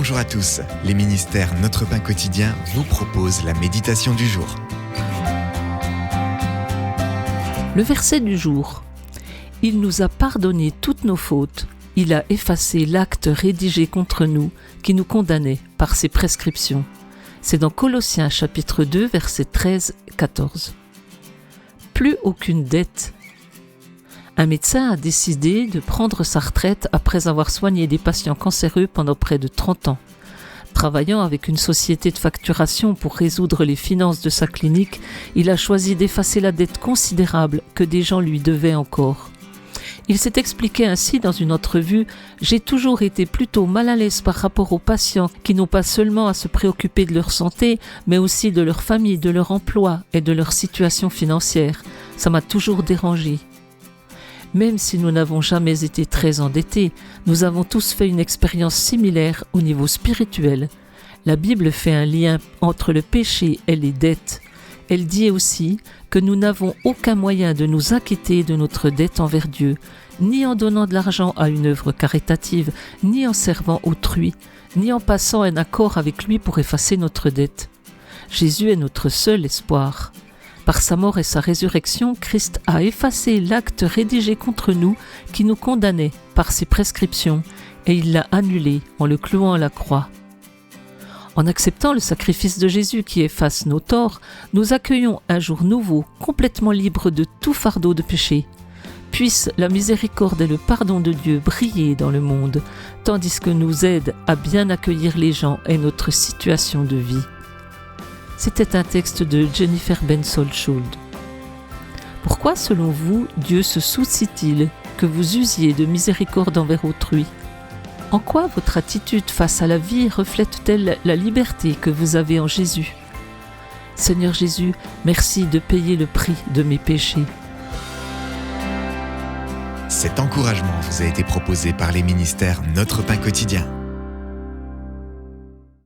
Bonjour à tous, les ministères Notre Pain Quotidien vous proposent la méditation du jour. Le verset du jour. Il nous a pardonné toutes nos fautes. Il a effacé l'acte rédigé contre nous qui nous condamnait par ses prescriptions. C'est dans Colossiens chapitre 2, versets 13-14. Plus aucune dette. Un médecin a décidé de prendre sa retraite après avoir soigné des patients cancéreux pendant près de 30 ans. Travaillant avec une société de facturation pour résoudre les finances de sa clinique, il a choisi d'effacer la dette considérable que des gens lui devaient encore. Il s'est expliqué ainsi dans une entrevue « J'ai toujours été plutôt mal à l'aise par rapport aux patients qui n'ont pas seulement à se préoccuper de leur santé, mais aussi de leur famille, de leur emploi et de leur situation financière. Ça m'a toujours dérangé. » Même si nous n'avons jamais été très endettés, nous avons tous fait une expérience similaire au niveau spirituel. La Bible fait un lien entre le péché et les dettes. Elle dit aussi que nous n'avons aucun moyen de nous acquitter de notre dette envers Dieu, ni en donnant de l'argent à une œuvre caritative, ni en servant autrui, ni en passant un accord avec lui pour effacer notre dette. Jésus est notre seul espoir. Par sa mort et sa résurrection, Christ a effacé l'acte rédigé contre nous qui nous condamnait par ses prescriptions et il l'a annulé en le clouant à la croix. En acceptant le sacrifice de Jésus qui efface nos torts, nous accueillons un jour nouveau, complètement libre de tout fardeau de péché. Puisse la miséricorde et le pardon de Dieu briller dans le monde, tandis que nous aide à bien accueillir les gens et notre situation de vie. C'était un texte de Jennifer Bensold-Schuld. Pourquoi, selon vous, Dieu se soucie-t-il que vous usiez de miséricorde envers autrui ? En quoi votre attitude face à la vie reflète-t-elle la liberté que vous avez en Jésus ? Seigneur Jésus, merci de payer le prix de mes péchés. Cet encouragement vous a été proposé par les ministères Notre Pain Quotidien.